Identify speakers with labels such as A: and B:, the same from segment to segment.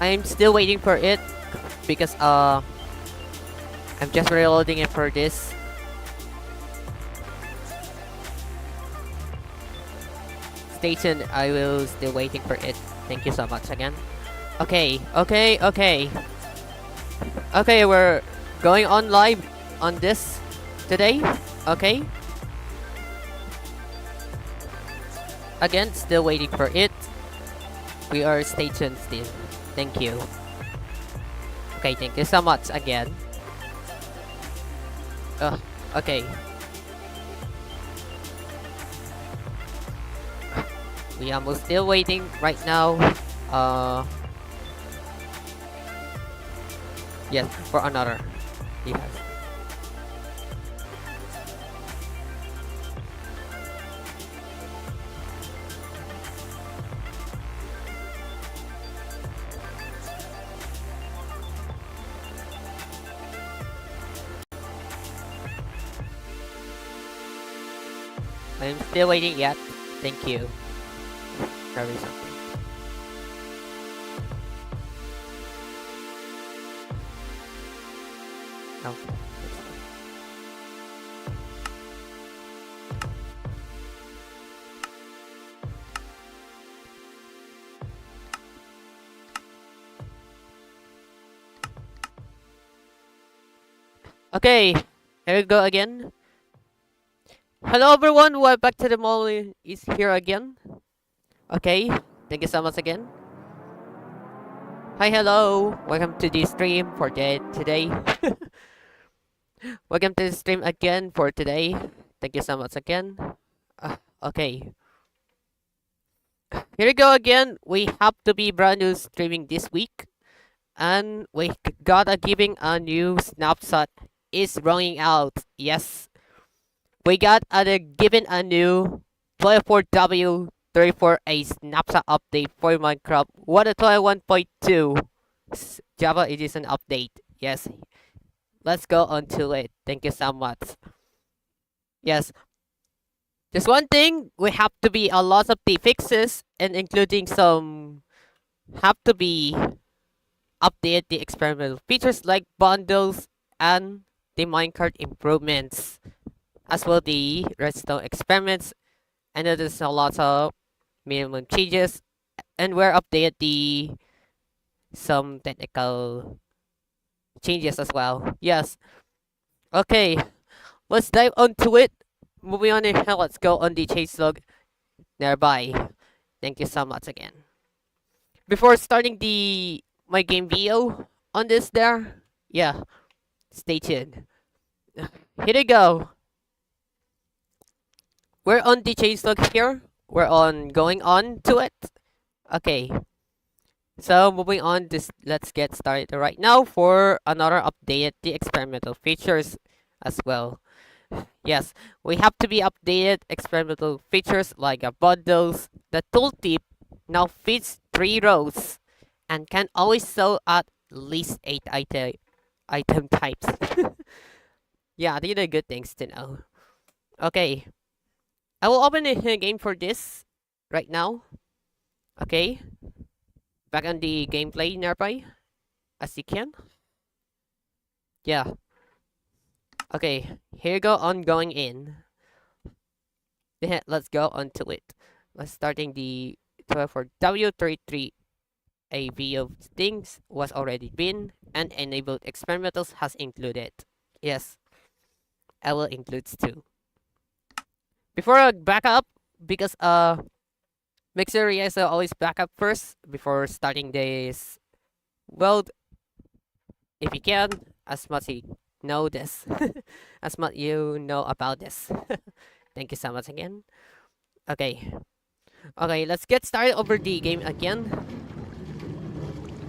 A: I'm still waiting for it because I'm just reloading it for this. Stay tuned. I will still waiting for it. Thank you so much again. Okay, okay, okay. Okay, we're going on live on this today. Okay. Again, still waiting for it. We are stay tuned still. Thank you. Okay, thank you so much again. Okay. We are still waiting right now. Yes, for another. Yes. I'm still waiting yet. Thank you. Very something. No. Okay, here we go again. Hello everyone, welcome back to the mall is here again. Okay, thank you so much again. Hi, hello, welcome to the stream for today. Welcome to the stream again for today. Thank you so much again. Okay, here we go again. We have to be brand new streaming this week, and we got a giving a new snapshot is rolling out. Yes, we got a given a new 24W34A snapshot update for Minecraft 1.21.2 Java Edition update. Yes, let's go on to it. Thank you so much. Yes, just one thing, we have to be a lot of the fixes and including some have to be update the experimental features like bundles and the minecart improvements, as well the redstone experiments. I know there's a lot of minimum changes, and we're updated the some technical changes as well. Yes. Okay, let's dive onto it. Moving on ahead, let's go on the chase log nearby. Thank you so much again. Before starting the my game video on this there, yeah, stay tuned. Here we go. We're on the changelog here. We're on going on to it. Okay. So moving on, this let's get started right now for another update the experimental features as well. Yes, we have to be updated experimental features like bundles. The tooltip now fits 3 rows and can always sell at least 8 item types. Yeah, these are good things to know. Okay, I will open a game for this right now. Okay, back on the gameplay nearby, as you can. Yeah. Okay, here you go on going in. Yeah, let's go on to it. Let's starting the 12 for W33. A view of things was already been and enabled experimentals has included. Yes, I will include too. Before I back up, because make sure you guys always back up first before starting this. Well, if you can, as much you know this, as much you know about this. Thank you so much again. Okay, okay, let's get started over the game again.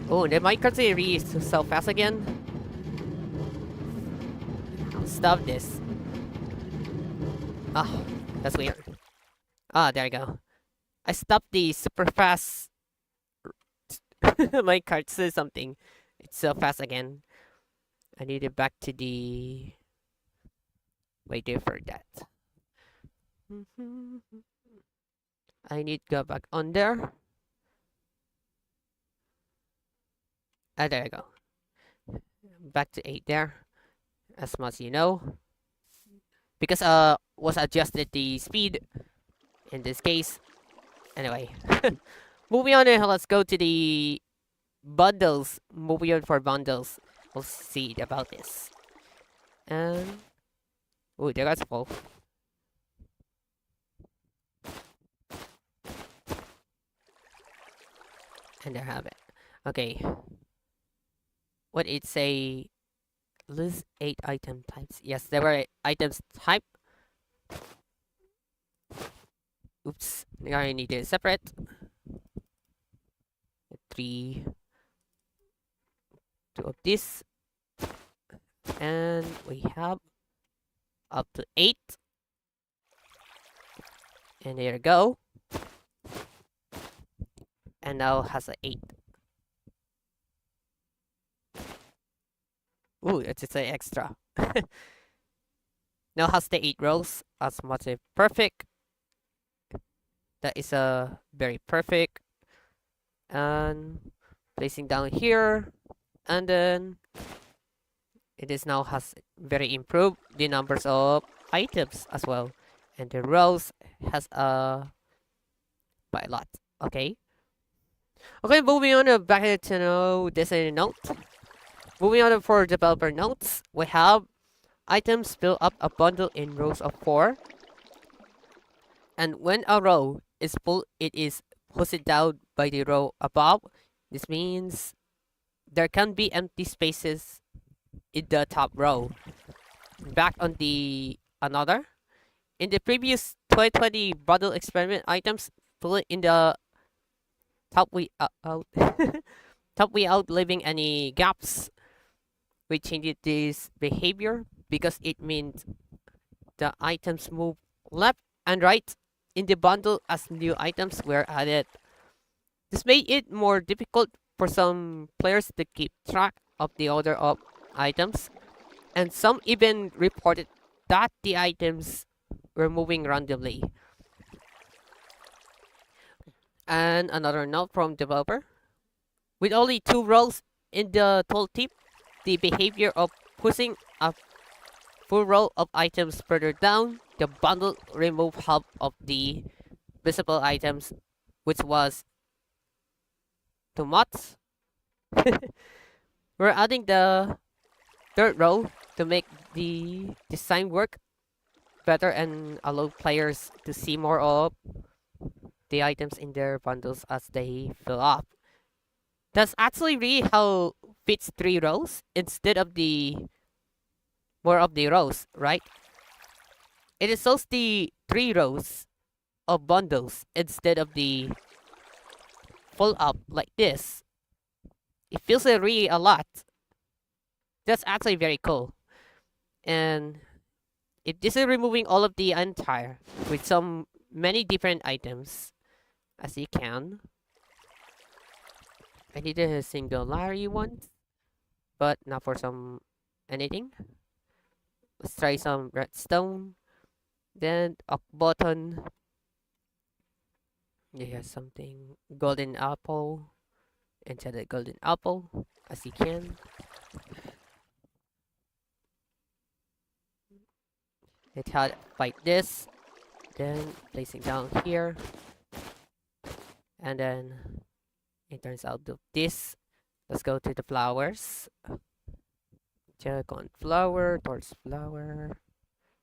A: Oh, the Minecraft series is so fast again. Stop this. Ah, oh, that's weird. Ah, there you go. I stopped the super fast. My card says something. It's so fast again. I need it back to the. Wait there for that. I need to go back on there. Ah, there I go. Back to 8 there. As much as you know. Because was adjusted the speed in this case. Anyway. Moving on, let's go to the bundles. Moving on for bundles. We'll see about this. And oh, there goes full. And there have it. Okay. What it say? List 8 item types. Yes, there were items type. Oops. I need to separate. 3. 2 of this. And we have up to 8. And there you go. And now has an 8. Ooh, it's just an extra. Now has the 8 rows as much as perfect. That is a very perfect. And placing down here. And then it is now has very improved the numbers of items as well. And the rows has by a lot. Okay. Okay, moving on back to know this in note. Moving on for developer notes, we have items fill up a bundle in rows of 4. And when a row is full, it is pushed down by the row above. This means there can be empty spaces in the top row. Back on the another. In the previous 2020 bundle experiment, items full in the top out top without leaving any gaps. We changed this behavior because it means the items move left and right in the bundle as new items were added. This made it more difficult for some players to keep track of the order of items, and some even reported that the items were moving randomly. And another note from developer. With only 2 rows in the tooltip, the behavior of pushing a full row of items further down the bundle removed half of the visible items, which was too much. We're adding the 3rd row to make the design work better and allow players to see more of the items in their bundles as they fill up. That's actually really how fits 3 rows instead of the more of the rows, right? It shows the 3 rows of bundles instead of the full up like this. It feels really a lot. That's actually very cool. And this is removing all of the entire with some many different items as you can. I need a singularity one, but not for some anything. Let's try some redstone. Then a button. Yeah, something golden apple. Inside the golden apple, as you can. It had like this. Then placing down here. And then it turns out to this. Let's go to the flowers. Check on flower, torch flower,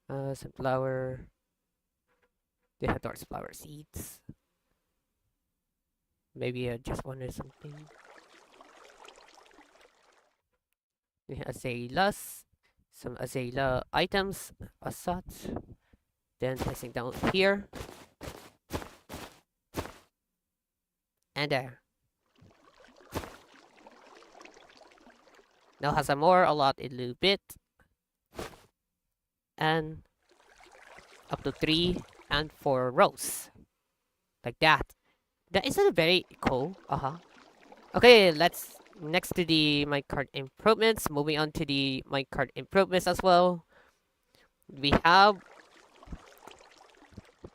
A: sunflower. They have torch flower seeds. Maybe I just wanted something. We have azaleas, some azalea items as such. Then placing down here. And there. Now has a more, a lot, a little bit. And up to 3 and 4 rows. Like that. That is very cool. Okay, let's next to the minecart improvements. Moving on to the minecart improvements as well. We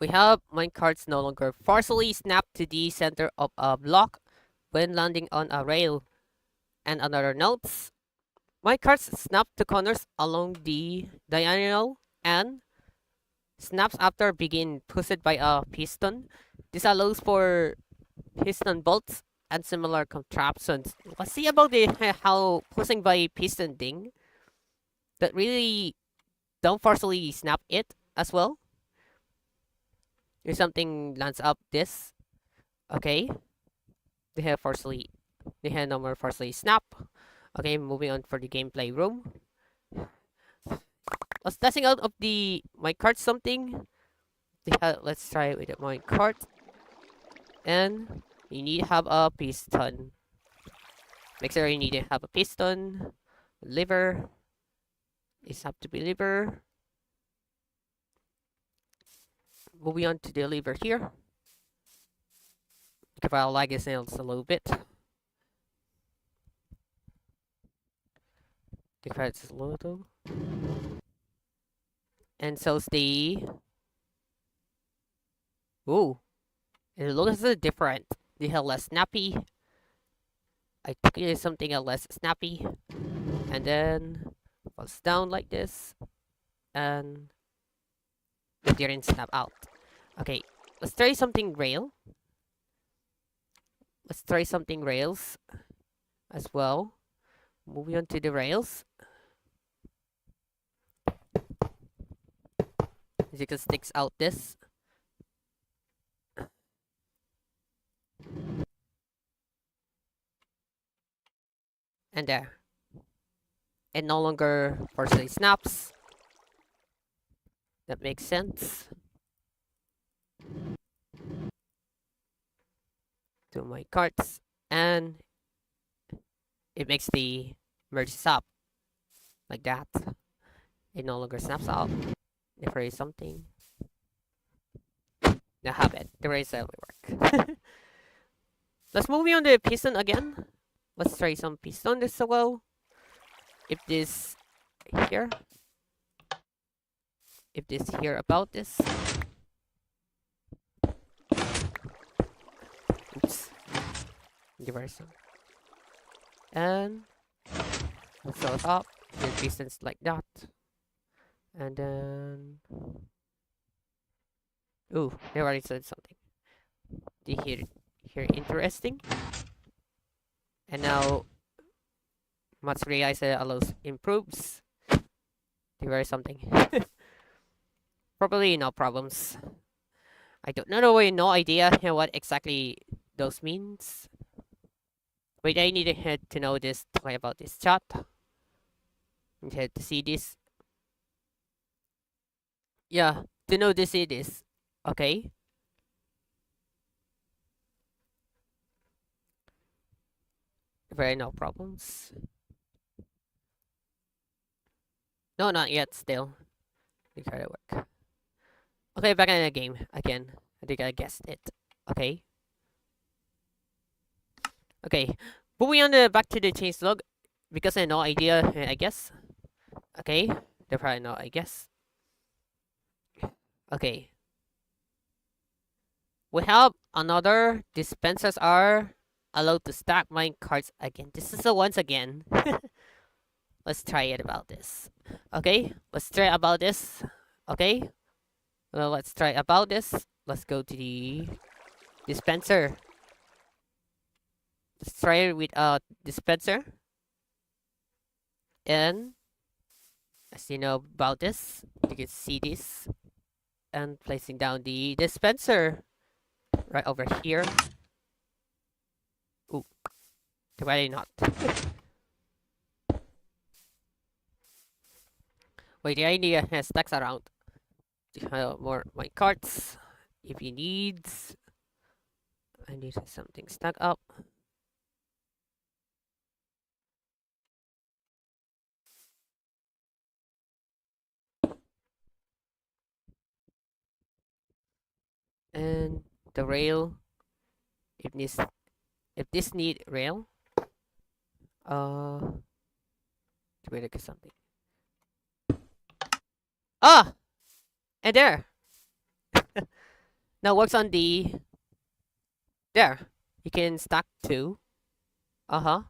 A: We have minecarts no longer forcibly snap to the center of a block when landing on a rail. And another notes, minecarts snap to corners along the diagonal and snaps after being pushed by a piston. This allows for piston bolts and similar contraptions. Let's see about the how pushing by piston thing that really don't forcibly snap it as well. If something lands up this, okay, they have forcibly, they have no more forcibly snap. Okay, moving on for the gameplay room. Let's testing out of the my cart something. Let's try it with my cart, and you need to have a piston. Make sure you need to have a piston, lever. It have to be lever. Moving on to the lever here. If I lag his nails a little bit. If it's a little. And so's the. Ooh. It looks different. They have less snappy. I took it as something less snappy. And then falls down like this. And it didn't snap out. Okay, let's try something rail. Let's try something rails as well. Moving on to the rails. As you can sticks out this. And there. It no longer forcibly snaps. That makes sense. To my carts. And it makes the merge stop. Like that. It no longer snaps out. If there is something. Now have it. The race will work. Let's move on the piston again. Let's try some piston this as well. If this here. If this here about this. Oops. Diversion. And let's go up. The pistons like that. And then ooh, they already said something. Do you hear interesting? And now much realize that allows improves. Do you hear something? Probably no problems. I don't know, no idea what exactly those means. Wait, I need to know this, talk about this chat. I need to see this. Yeah, to know this it is. Okay. Very no problems. No, not yet still. I try to work. Okay, back in the game again. I think I guessed it. Okay. Okay. Moving on back to the change log. Because I have no idea, I guess. Okay. They're probably not, I guess. Okay. We have another dispensers are allowed to stack mine cards again. This is a once again. Let's try it about this. Okay, let's try about this. Okay, well, let's try about this. Let's go to the dispenser. Let's try it with a dispenser. And as you know about this, you can see this. And placing down the dispenser right over here. Ooh, why not? Wait, I need stacks around. More my carts. If you need, I need something stuck up. And the rail. If this need rail, wait, look at something. Ah, and there. Now works on the there. You can stack two. Uh-huh.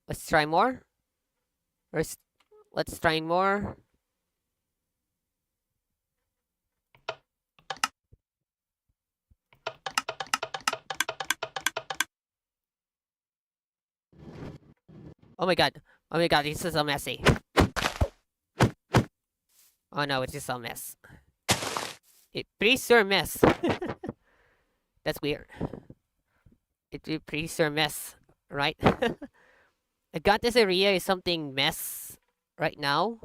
A: Let's try more. Or let's try more. Oh my god. Oh my god, this is so messy. Oh no, it's just a mess. It pretty sure mess. That's weird. It's a pretty sure mess, right? I got this area is something mess right now.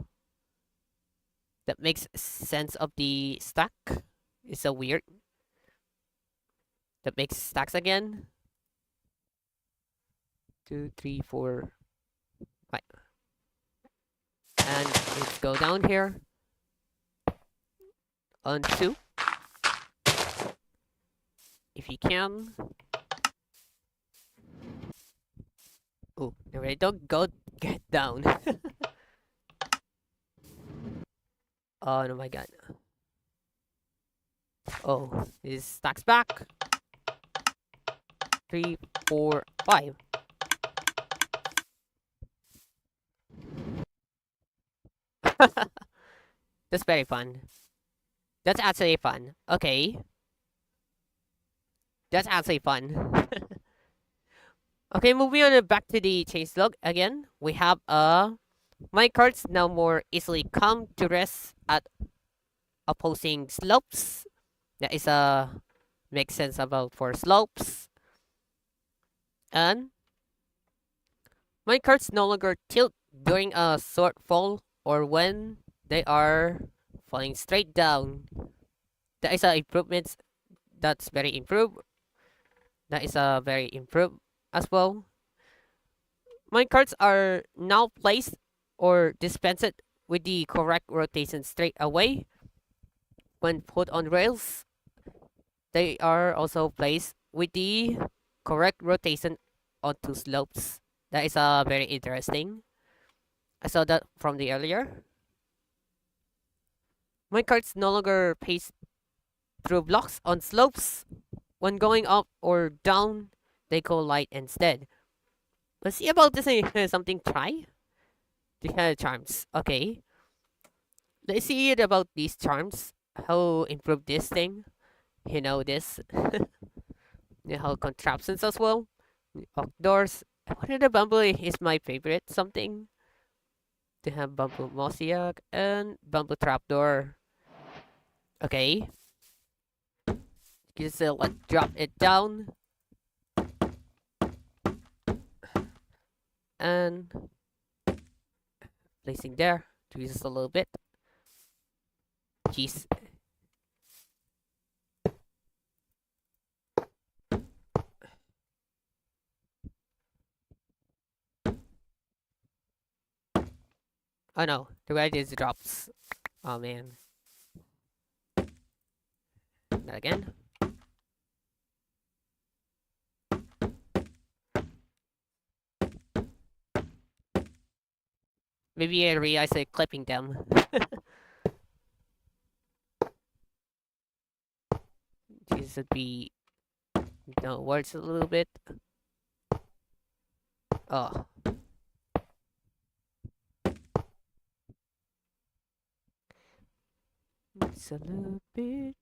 A: That makes sense of the stack. It's so weird. That makes stacks again. 2, 3, 4, 5. And let's go down here. On 2. If you can. Oh, anyway, don't go get down. Oh, no, my god. Oh, it stacks back. 3, 4, 5. That's very fun. That's actually fun. Okay. That's actually fun. Okay, moving on back to the changelog again. We have my cards now more easily come to rest at opposing slopes. That is makes sense about for slopes. And my cards no longer tilt during a short fall or when they are falling straight down. That is a improvement. That's very improved. That is a very improved as well. My cards are now placed or dispensed with the correct rotation straight away. When put on rails, they are also placed with the correct rotation onto slopes. That is very interesting. I saw that from the earlier. My cards no longer pace through blocks on slopes. When going up or down, they go light instead. Let's see about this something try. The charms. Okay. Let's see it about these charms. How improve this thing. You know this. How contraptions as well. Outdoors. What are the bamboo is my favorite something. They have bamboo mosaic and bamboo trapdoor. Okay. Just let's drop it down. And placing there. Twist just a little bit. Jeez. Oh no, the red is drops. Oh man. Not again. Maybe I realize I'm clipping them. This would be words a little bit. Oh. It's a little bit.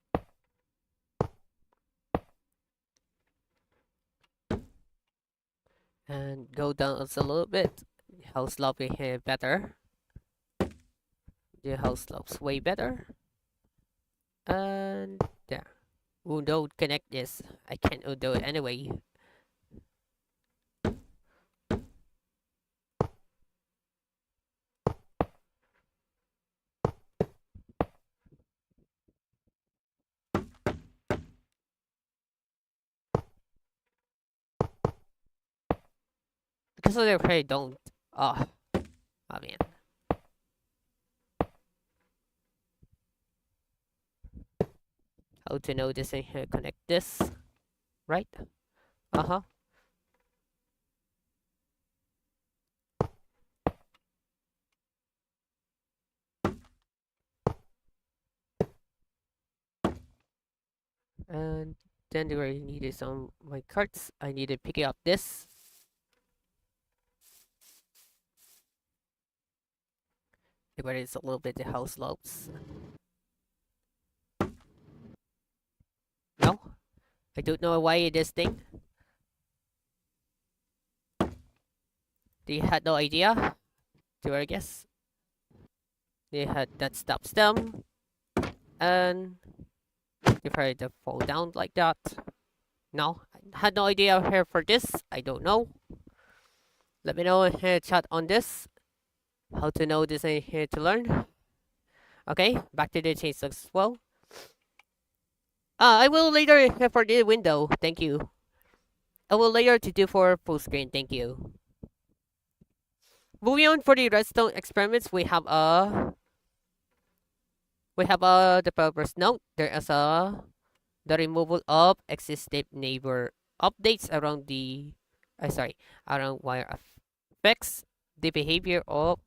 A: And go down a little bit. How sloppy here better. The how slopes way better. And there. Undo connect this. I can't undo it anyway. Because of their prey don't. Oh. Oh man. How to know this and here connect this. Right? Uh-huh. And then there I needed some my carts. I needed picking up this. But it's a little bit the house slopes. No, I don't know why this thing. They had no idea. Do I guess they had that stops them, and they tried to fall down like that. No, I had no idea here for this. I don't know. Let me know in here chat on this. How to know this and here to learn. Okay, back to the change as well. I will later for the window. Thank you. I will later to do for full screen. Thank you. Moving on for the redstone experiments, we have a developer's note. There is the removal of existing neighbor updates around around wire affects the behavior of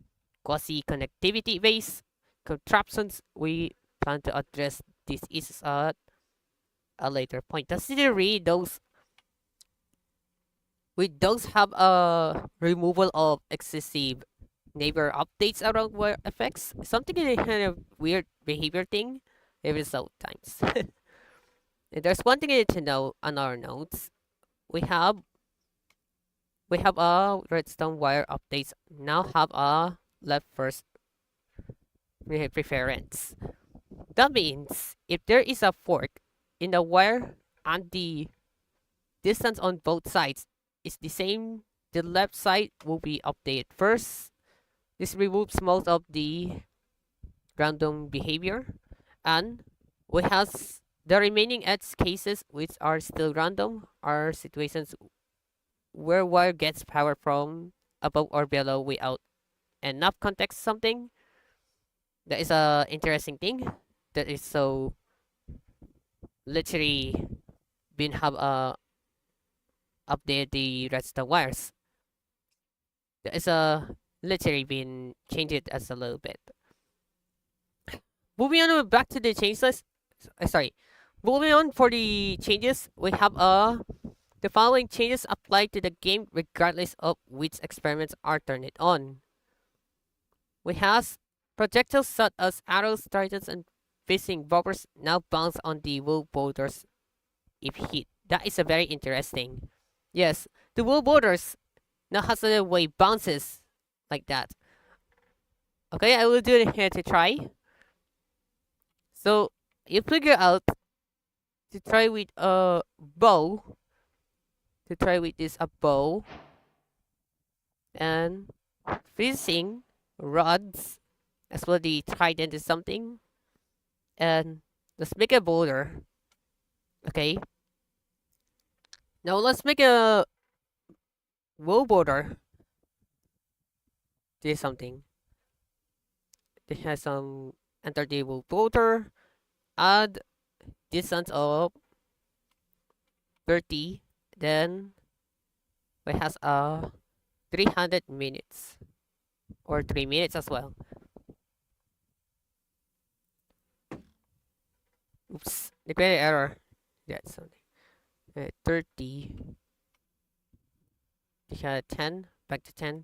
A: quasi connectivity based contraptions. We plan to address this issues at a later point. Considering those we don't have a removal of excessive neighbor updates around wire effects. Something in a kind of weird behavior thing every sometimes. And there's one thing you need to know on our notes. We have a redstone wire updates now have a left first preference. That means if there is a fork in the wire and the distance on both sides is the same, the left side will be updated first. This removes most of the random behavior, and we have the remaining edge cases which are still random are situations where wire gets power from above or below without enough context. Something that is a interesting thing that is so literally been have update the redstone wires. That is literally been changed as a little bit. Moving on back to the changes. Sorry. Moving on for the changes, we have the following changes apply to the game regardless of which experiments are turned on. We have projectiles such as arrows, tridents, and fishing bobbers now bounce on the wool boulders if hit. That is a very interesting. Yes, the wool boulders now has a way bounces like that. Okay, I will do it here to try. So you figure out to try with a bow. To try with this a bow and fishing rods as well the trident is something and let's make a boulder. Okay, now let's make a wool boulder. This something. This has some enter the wool boulder. Add distance of 30. Then we has 300 minutes or 3 minutes as well. Oops, declare error. That's something. 30. We had 10. Back to 10.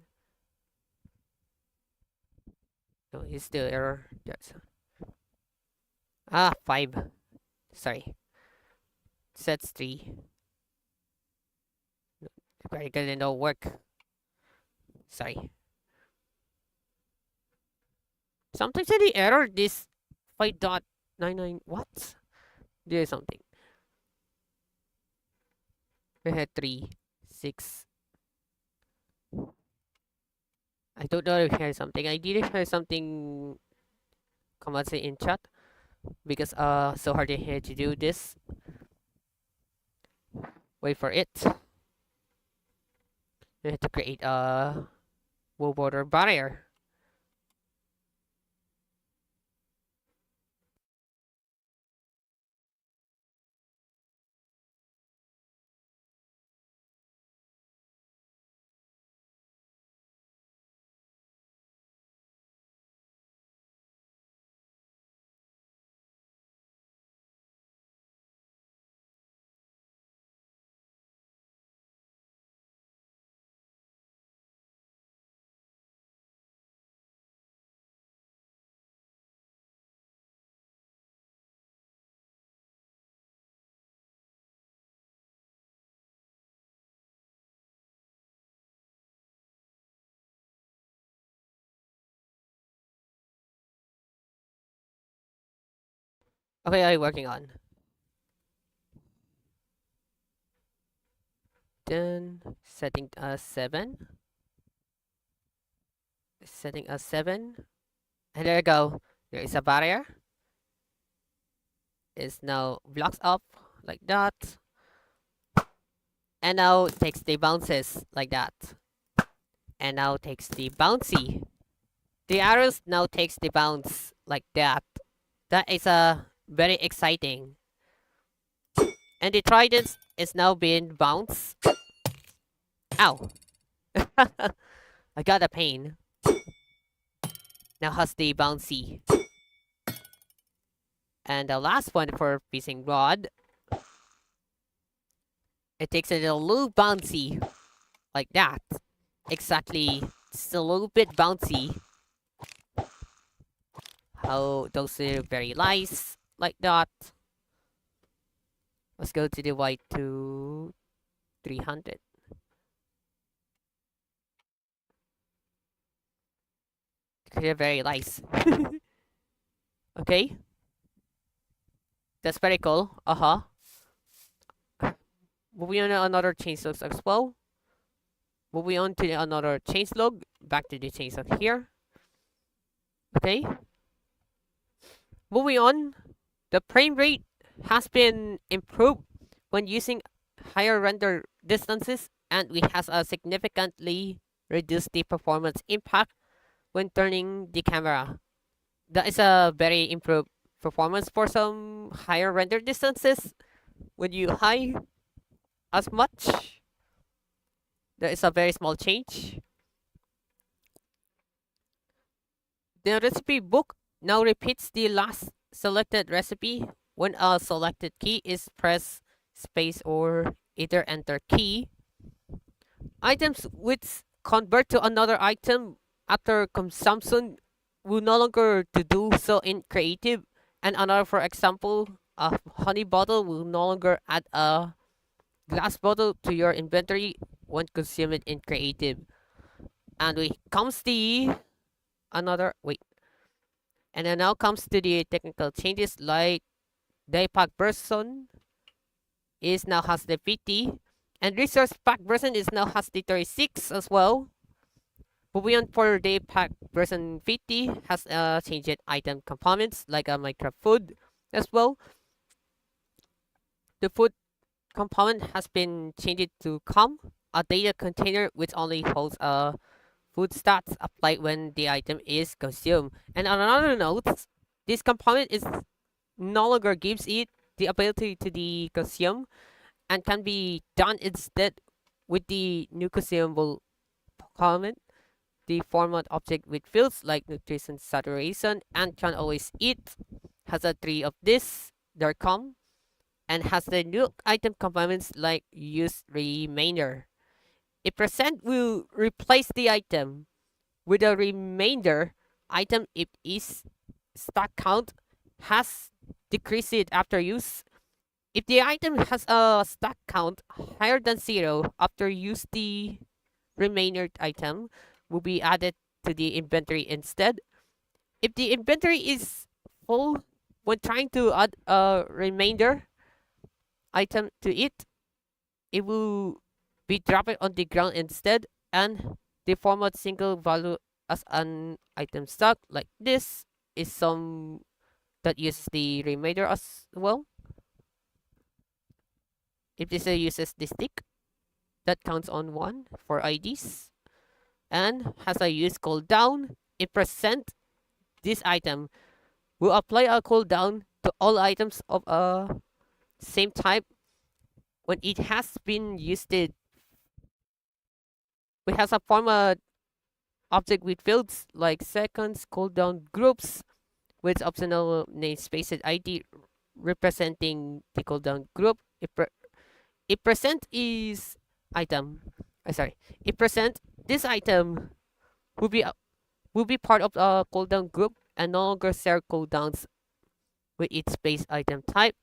A: No, it's still error. That's 5. Sorry. Sets 3. Very good and no work. Sorry. Sometimes the error this 5.99 what? There's something. We had 3, 6. I don't know if here's something. I didn't hear something come out in chat because so hard in here to do this. Wait for it. We have to create a wool border barrier. Okay, I'm working on. Then setting a 7. Setting a 7. And there you go. There is a barrier. It's now blocks up like that. And now takes the bounces like that. And now takes the bouncy. The arrows now takes the bounce like that. That is very exciting. And the trident is now being bounced. Ow. I got a pain. Now has the bouncy. And the last one for fishing rod. It takes a little bouncy. Like that. Exactly. Just a little bit bouncy. How those are very nice. Like that. Let's go to the white to 300. They're very nice. Okay. That's very cool. Uh-huh. Moving on to another changelog as well. Moving on to another changelog. Back to the changelog here. Okay. Moving on. The frame rate has been improved when using higher render distances, and we has a significantly reduced the performance impact when turning the camera. That is a very improved performance for some higher render distances. When you high as much, there is a very small change. The recipe book now repeats the last selected recipe when a selected key is pressed space or either enter key. Items which convert to another item after consumption will no longer to do so in creative, and another, for example, a honey bottle will no longer add a glass bottle to your inventory when consumed in creative. And we comes the another wait. And then now comes to the technical changes like the pack version is now has the 50, and resource pack version is now has the 36 as well. Moving on for the pack version 50 has changed item components like a Minecraft food as well. The food component has been changed to come a data container which only holds food stats applied when the item is consumed. And on another note, this component is no longer gives it the ability to be consumed and can be done instead with the new consumable component. The format object with fields like nutrition saturation and can always eat has a 3 of this, there come, and has the new item components like use remainder. A percent will replace the item with a remainder item if its stock count has decreased after use. If the item has a stock count higher than 0 after use, the remainder item will be added to the inventory instead. If the inventory is full when trying to add a remainder item to it, it will be dropped on the ground instead, and the format single value as an item stock like this is some that uses the remainder as well. If this uses the stick, that counts on 1 for IDs and has a use cooldown. In percent, this item will apply a cooldown to all items of a same type when it has been used. We have a format object with fields like seconds, cooldown groups with optional namespaced ID representing the cooldown group. If percent is item, sorry, if percent this item will be part of a cooldown group and no longer share cooldowns with its base item type.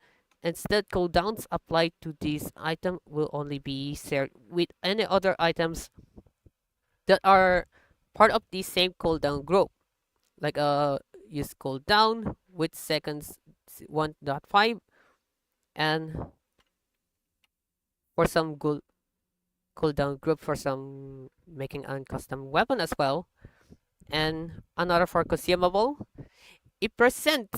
A: Instead, cooldowns applied to this item will only be shared with any other items that are part of the same cooldown group, like use cooldown with seconds 1.5, and for some cooldown group for some making a custom weapon as well, and another for consumable. It present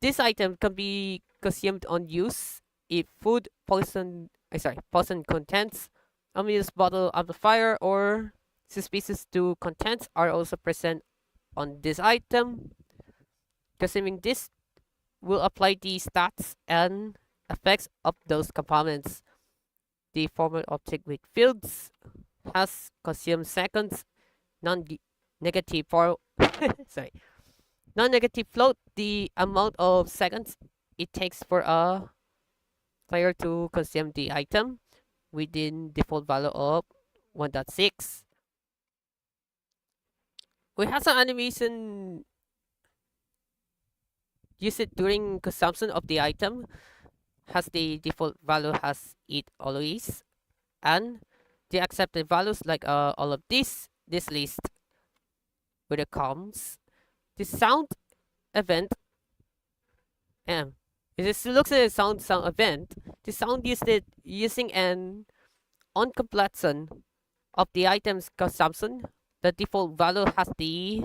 A: this item can be consumed on use if food, poison contents, unused bottle amplifier, or suspicious to contents are also present on this item. Consuming this will apply the stats and effects of those components. The formal object with fields has consumed seconds, non-negative for sorry, non-negative float the amount of seconds it takes for a player to consume the item within default value of 1.6. We have some animation used during consumption of the item has the default value has it always, and the accepted values like all of this list with the comms, the sound event, um, this looks at a sound event. The sound used it using an on completion of the item's consumption. The default value has the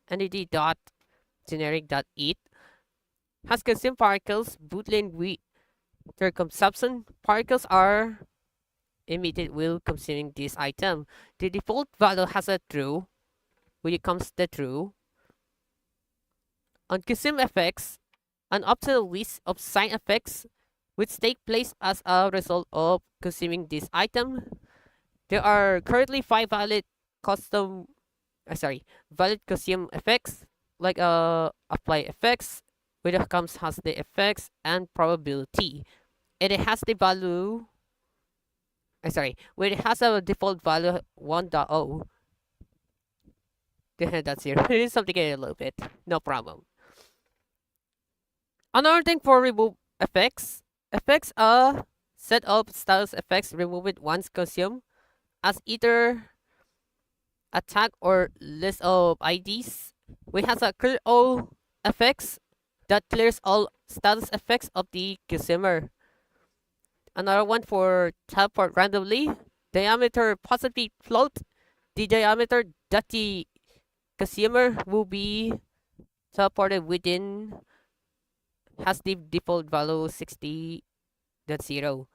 A: entity dot generic dot it has consumed particles boolean with their consumption. Particles are emitted while consuming this item. The default value has a true, when it comes to true. On consume effects, an optional list of side effects which take place as a result of consuming this item. There are currently 5 custom valid consume effects like apply effects, which comes has the effects and probability. And it has the value when it has a default value 1.0. That's here. It is something a little bit. No problem. Another thing for remove effects. Effects are set of status effects removed once consumed as either attack or list of IDs. We have a clear all effects that clears all status effects of the consumer. Another one for teleport randomly. Diameter positively float. The diameter that the consumer will be teleported within has the default value 60.0.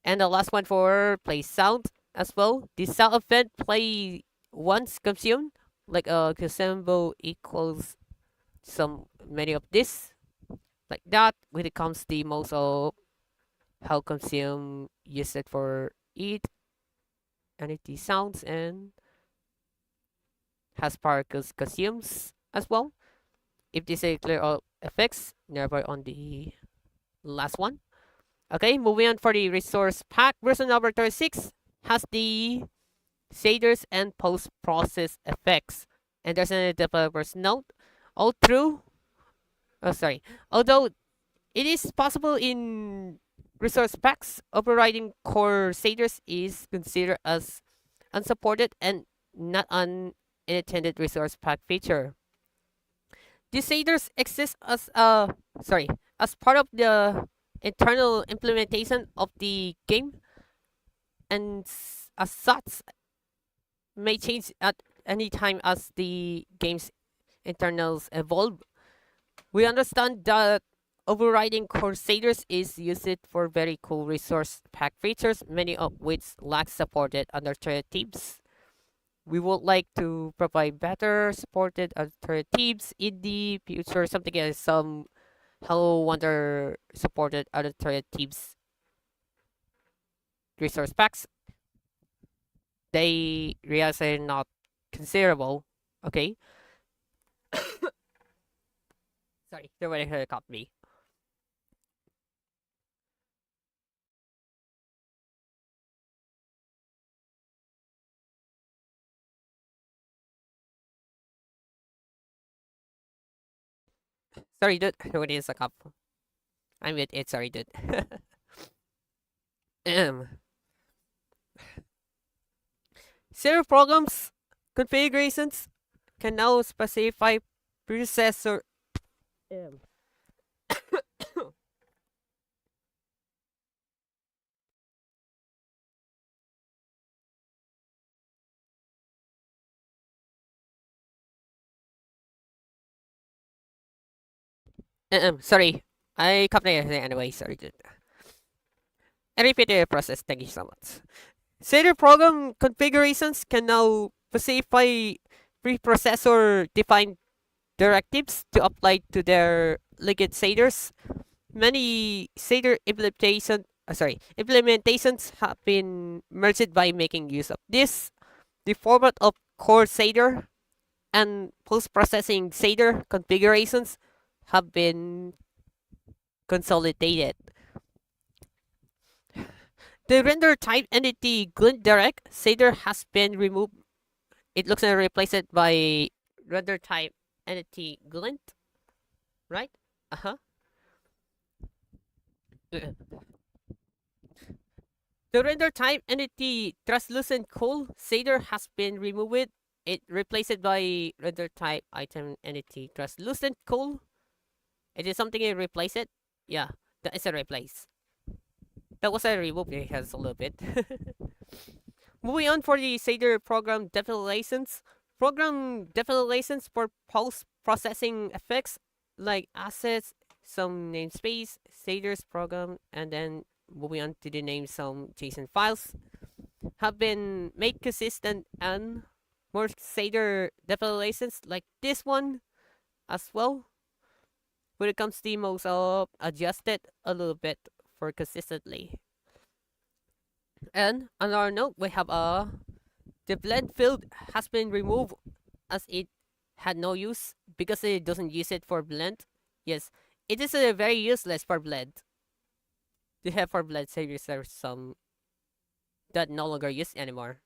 A: And the last one for play sound as well. The sound event play once consumed, like consumable equals some many of this, like that. When it comes the most of how consume use it for it, and it sounds and has particles consumes as well. If this is clear all effects, never on the last one. Okay, moving on for the resource pack version number 36 has the shaders and post-process effects. And there's a developer's note. Although it is possible in resource packs, overriding core shaders is considered as unsupported and not an intended resource pack feature. These shaders exist as part of the internal implementation of the game, and as such may change at any time as the game's internals evolve. We understand that overriding core shaders is used for very cool resource pack features, many of which lack supported alternatives. We would like to provide better supported alternatives in the future, something as some Hello Wonder supported alternatives resource packs. They realize they're not considerable. Okay. Sorry, they're waiting to copy me. Sorry, dude. What is a cup? I'm with it. Sorry, dude. Serial programs configurations can now specify processor Sorry, I copied everything anyway. Sorry, dude. I repeated the process. Thank you so much. Shader program configurations can now specify preprocessor defined directives to apply to their ligand shaders. Many shader implementations have been merged by making use of this. The format of core shader and post-processing shader configurations have been consolidated. The render type entity glint direct shader has been removed. It looks like replaced by render type entity glint, right? Uh-huh. The render type entity translucent cool shader has been removed. It replaced by render type item entity translucent cool. It is something you replace it. Yeah, that is a replace. That was a remove because a little bit. Moving on for the shader program definitions. Program definitions for post-processing effects like assets, some namespace, shaders program, and then moving on to the name some JSON files have been made consistent, and more shader definitions like this one as well. When it comes to the most adjusted a little bit for consistently. And on our note, we have the blend field has been removed as it had no use because it doesn't use it for blend. Yes, it is very useless for blend. They have for blend series there some that no longer used anymore.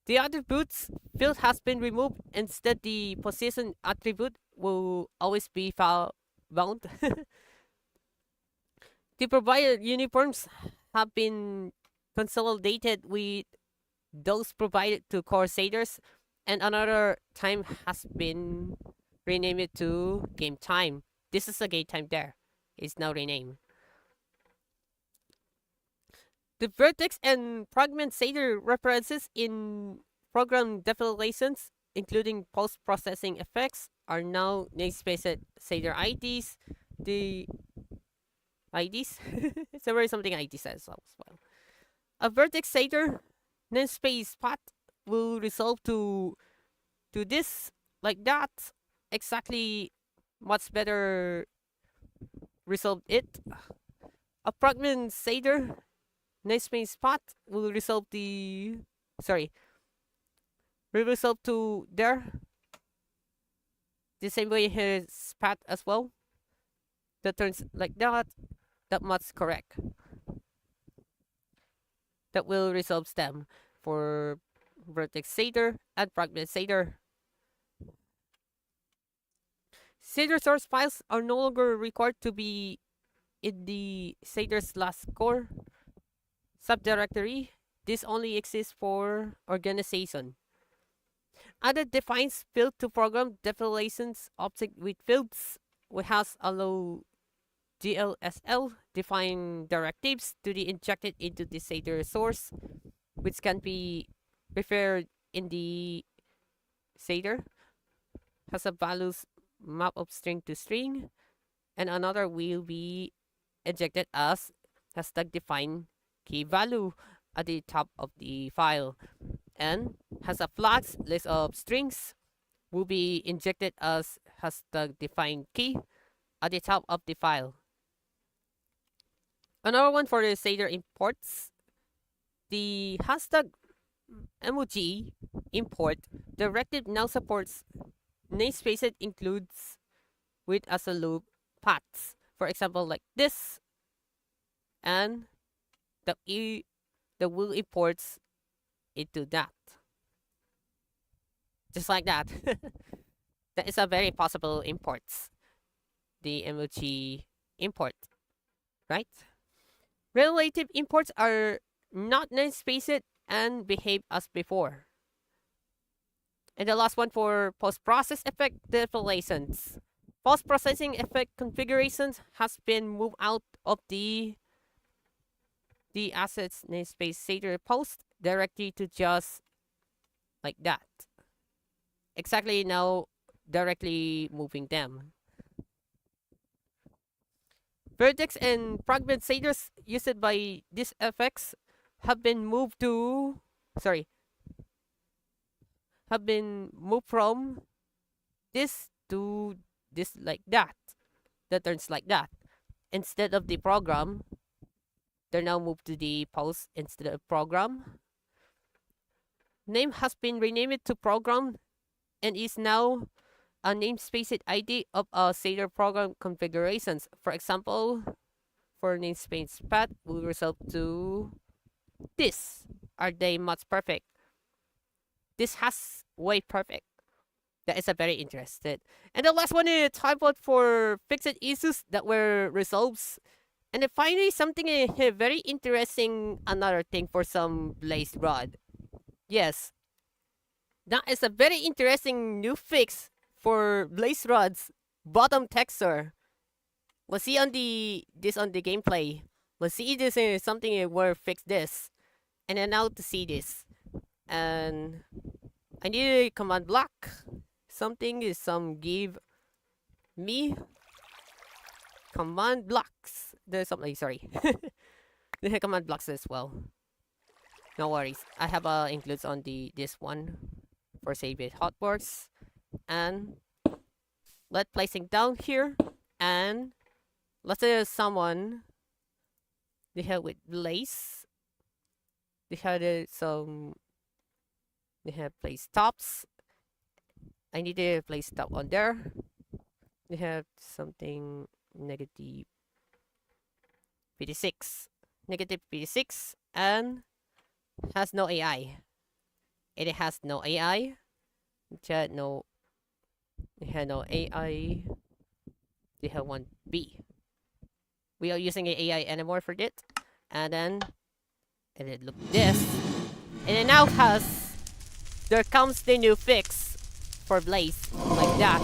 A: The attributes field has been removed. Instead, the position attribute will always be file bound. The provided uniforms have been consolidated with those provided to core shaders, and another time has been renamed to game time. This is a game time there. It's now renamed. The vertex and fragment shader references in program definitions, including post-processing effects, are now namespace shader IDs. The IDs? So very something IDs as well. A vertex shader namespace path will resolve to this like that. Exactly what's better resolve it. A fragment shader namespace path will resolve the will resolve to there the same way his path as well. That turns like that. That much correct. That will resolve them for vertex shader and fragment shader. Shader source files are no longer required to be in the shader/core subdirectory. This only exists for organization. Other defines field to program definitions object with fields. We have allow DLSL define directives to be injected into the shader source, which can be referred in the shader. Has a values map of string to string, and another will be injected as hashtag define key value at the top of the file, and has a flags list of strings will be injected as hashtag define key at the top of the file. Another one for the shader imports, the hashtag emoji import directive now supports namespace it includes with as a loop paths. For example, like this, and the will imports into that. Just like that. That is a very possible imports. The emoji import, right? Relative imports are not namespaced and behave as before. And the last one for post-process effect definitions. Post-processing effect configurations has been moved out of the assets namespace shader post directly to just like that. Exactly now directly moving them. Vertex and fragment shaders used by these effects have been moved to sorry have been moved from this to this like that turns like that. Instead of the program, they're now moved to the pulse instead of program. Name has been renamed to program and is now a namespace ID of a shader program configurations. For example, for namespace path will result to this. Are they much perfect? This has way perfect. That is a very interested. And the last one is typed for fixed issues that were resolved. And then finally something very interesting, another thing for some blaze rod. Yes, that is a very interesting new fix for blaze rod's bottom texture. Let's see on the gameplay. Let's see this is something where fix this. And then now to see this. And I need a command block. Something is some give me command blocks. There's something, sorry. The command blocks as well. No worries. I have includes on this one for save it hotboards. And let placing down here. And let's say someone they have with blaze. They had they have place tops. I need to place top on there. They have something negative 56. Negative 56 and has no AI. It has no AI. It had no AI. They have one B. We are using an AI anymore for it. And then it look this. And it now has there comes the new fix for blaze like that.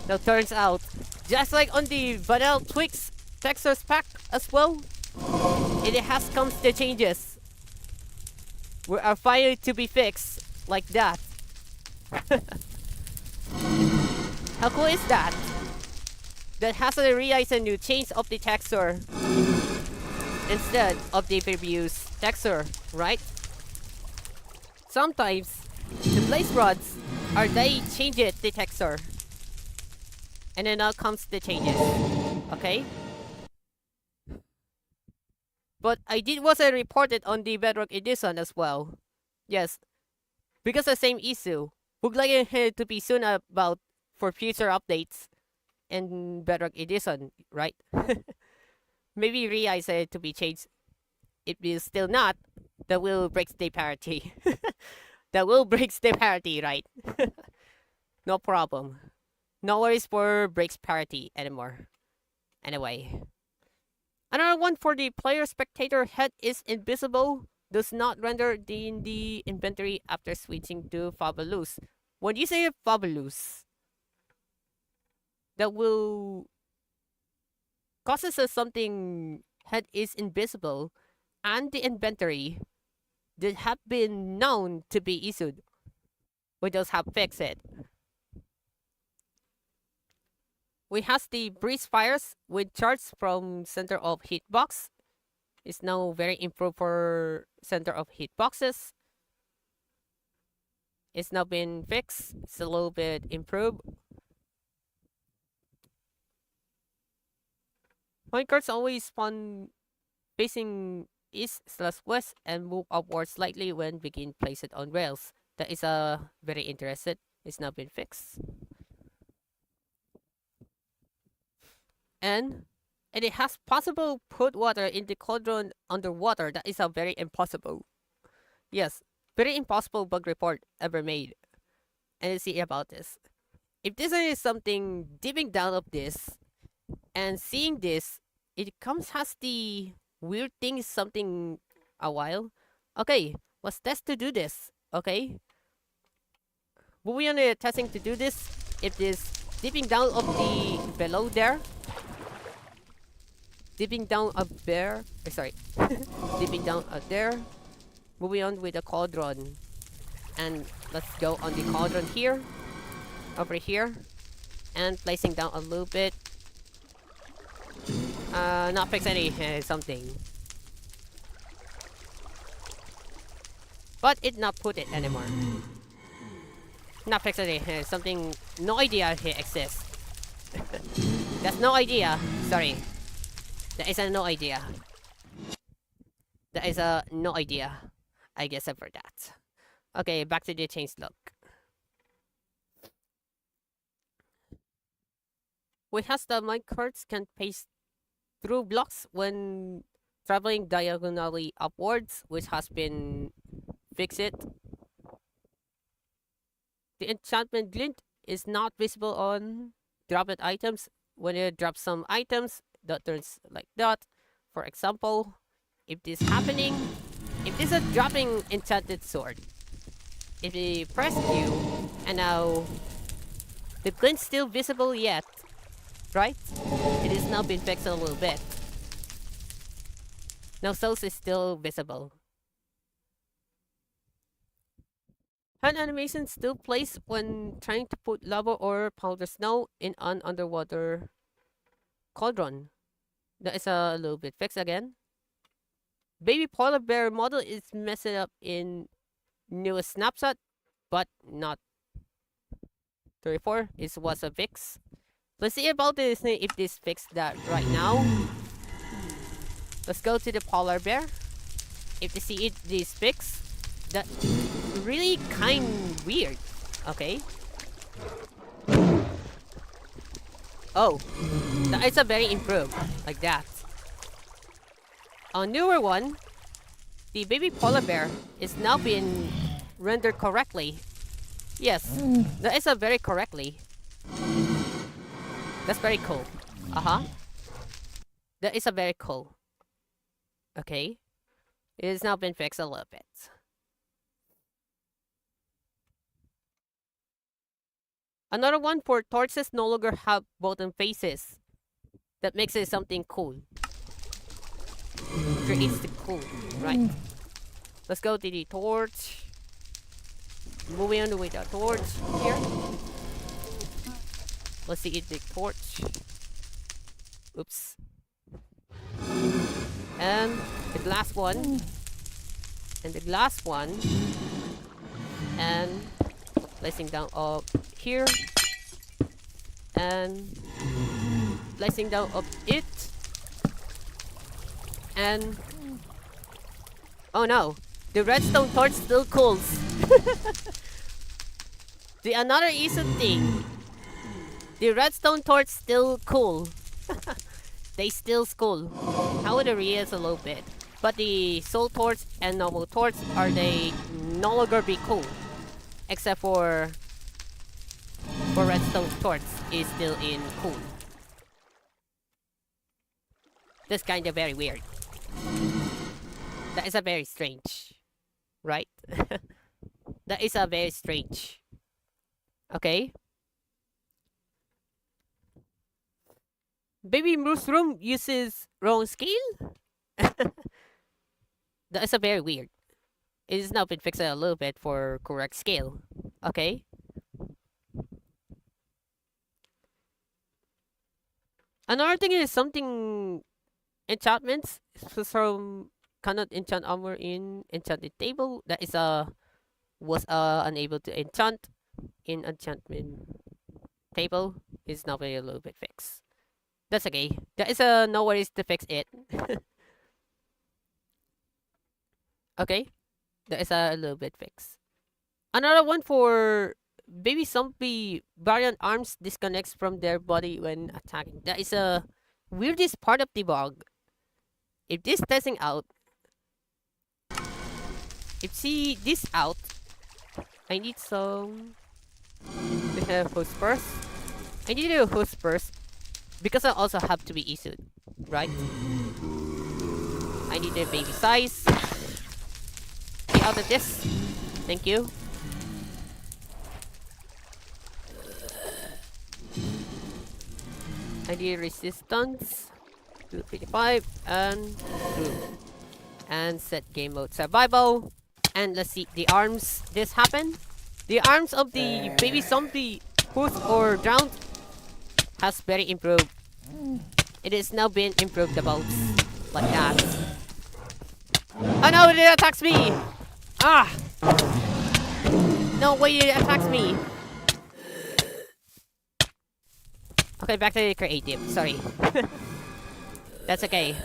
A: Now turns out just like on the vanilla Twix textures pack as well, it has comes the changes. We are finally to be fixed like that. How cool is that? That has a realize a new change of the texture instead of the previous texture, right? Sometimes the blaze rods are they change it the texture. And then now comes the changes. Okay? But I did was reported on the Bedrock edition as well. Yes. Because the same issue. Would like it to be soon about for future updates in Bedrock edition, right? Maybe realize it to be changed. It will still not. That will break the parity. That will break the parity, right? No problem. No worries for breaks parity anymore. Anyway. Another one for the player spectator head is invisible. Does not render in the inventory after switching to Fabulous. When you say Fabulous, that will causes us something head is invisible and the inventory that have been known to be issued. We just have fixed it. We have the breeze fires with charge from center of hitbox. It's now very improved for center of hitboxes. It's now been fixed. It's a little bit improved. Point cards always spawn facing east/west and move upwards slightly when begin placed on rails. That is very interesting. It's now been fixed. And it has possible put water in the cauldron underwater. That is a very impossible. Yes, very impossible bug report ever made. And let's see about this. If this is something dipping down of this and seeing this, it comes has the weird thing something a while. Okay, let's test to do this. Okay. Will we only testing to do this if this dipping down of the below there? Dipping down up there. Sorry. Dipping down up there. Moving on with the cauldron. And let's go on the cauldron here. Over here. And placing down a little bit. Not fix any something. But it not put it anymore. Not fix any something. No idea it exists. That's no idea. Sorry. That is a no idea. That is a no idea. I guess for that. Okay, back to the change look. Which has the minecarts can pace through blocks when traveling diagonally upwards, which has been fixed. The enchantment glint is not visible on dropped items. When you drop some items, that turns like that. For example, if this happening, if this is dropping enchanted sword, if we press Q, and now the glint's still visible yet, right? It is now been fixed a little bit. Now souls is still visible. Hand animation still plays when trying to put lava or powder snow in an underwater cauldron. That is a little bit fixed again. Baby polar bear model is messed up in newest snapshot, but not 34. It was a fix. Let's see about this if this fixed that right now. Let's go to the polar bear. If you see it this fix, that really kind weird. Okay. Oh, that is a very improved like that. A newer one, the baby polar bear is now being rendered correctly. Yes, that is a very correctly. That's very cool. That is a very cool. Okay. It has now been fixed a little bit. Another one for torches no longer have bottom faces. That makes it something cool. Creates the cool, right? Let's go to the torch. Moving on with the torch here. Let's see the torch. Oops. And the glass one. And the glass one. And placing down up here. And placing down up it. And oh no, the redstone torch still cools. The another easy thing. The redstone torch still cool. They still cool. How would it react a little bit? But the soul torch and normal torch are they no longer be cool. Except for redstone torch is still in cool. That's kinda very weird. That is a very strange. Right? That is a very strange. Okay. Baby mushroom uses wrong scale? That is a very weird. It has now been fixed a little bit for correct scale. Okay. Another thing is something enchantments from cannot enchant armor in enchanted table. That is was unable to enchant in enchantment table. Is now a little bit fixed. That's okay. There is no worries to fix it. Okay. There is a little bit fixed. Another one for baby zombie variant arms disconnects from their body when attacking. That is a weirdest part of the bug. If this testing out, if see this out, I need some. We have host first. I need a host first because I also have to be issued, right? I need a baby size. Get out of this. Thank you. I need resistance. 255 and 2. And set game mode survival. And let's see the arms. This happened. The arms of the baby zombie who's or drowned has very improved. It is now being improved about like that. Oh no, it attacks me! Ah! No way, it attacks me! Okay, back to the creative. Sorry. That's okay.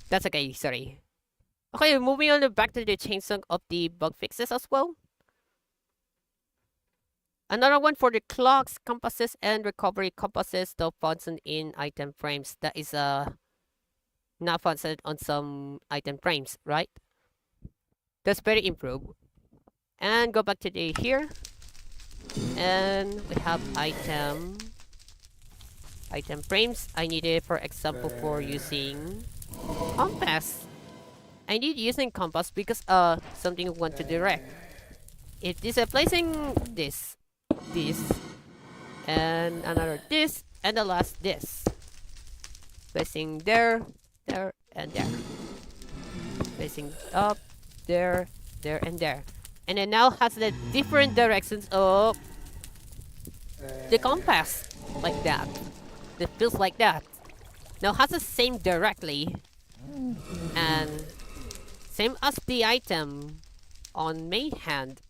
A: That's okay, sorry. Okay, moving on back to the chainsaw of the bug fixes as well. Another one for the clocks, compasses, and recovery compasses, though functioned in item frames. That is not functioned on some item frames, right? That's very improved. And go back to the here. And we have item frames. I need it, for example, for using compass. I need using compass because something I want to direct. If this is placing this, and another this, and the last this. Placing there, and there. Placing up, there, and there. And it now has the different directions of the compass. Like that. It feels like that. Now has the same directly. And same as the item on main hand.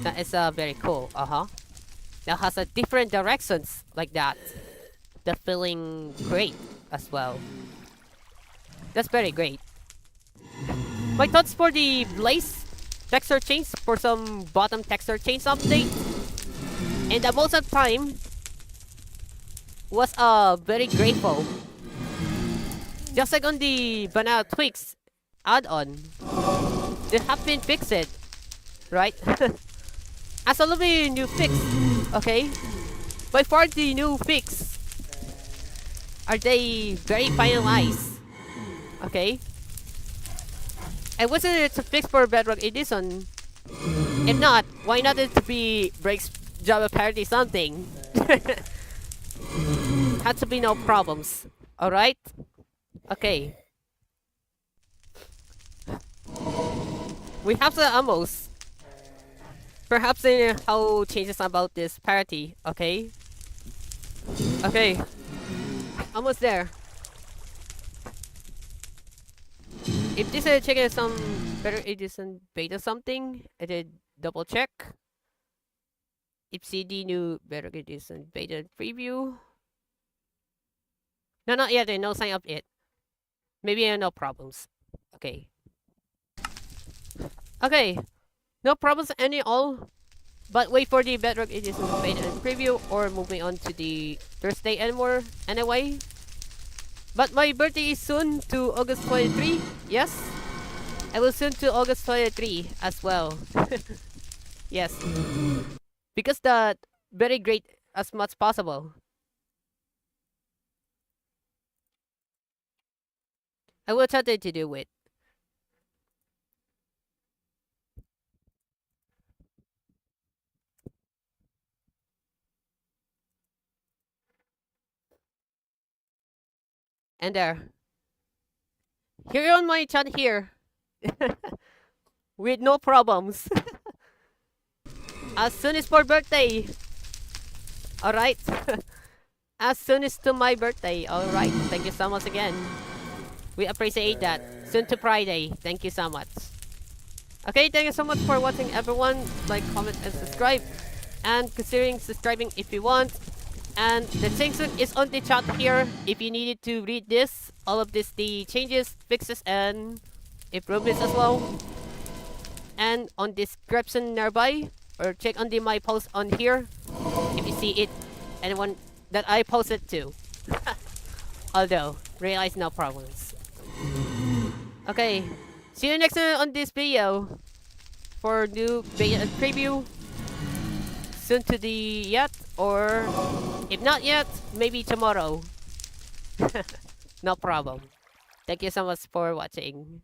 A: That is very cool. Now has a different directions like that. The feeling great as well. That's very great. My thoughts for the Blaze texture change for some bottom texture change update. And the most of the time was very grateful. Just like on the Banana Twigs add-on, they have been fixed, right? As a little bit new fix, okay? By far the new fix, are they very finalized? Okay? I wasn't it to fix for Bedrock Edition. If not, why not it to be breaks Java parity something? Had to be no problems. Alright? Okay. We have the almost. Perhaps how changes about this parity, okay? Okay. Almost there. If this is checking some better edition beta something, I did double check. If CD new better edition beta preview. No, not yet. No sign of it. Maybe no problems. Okay. Okay. No problems any all. But wait for the Bedrock Edition beta and preview, or moving on to the Thursday and more anyway. But my birthday is soon to August 23. Yes. I will soon to August 23 as well. Yes. Because that very great as much possible. I will try to do it. And there. Here on my chat here. With no problems. As soon as for birthday. Alright. As soon as to my birthday. Alright. Thank you so much again. We appreciate that. Soon to Friday. Thank you so much. Okay, thank you so much for watching everyone. Like, comment, and subscribe. And considering subscribing if you want. And the section is on the chat here. If you needed to read this, all of this, the changes, fixes, and improvements as well. And on description nearby, or check on my post on here if you see it, anyone that I posted to. Although, realize no problems. Okay, see you next time on this video for new beta preview. Soon to the yet, or if not yet, maybe tomorrow. No problem. Thank you so much for watching.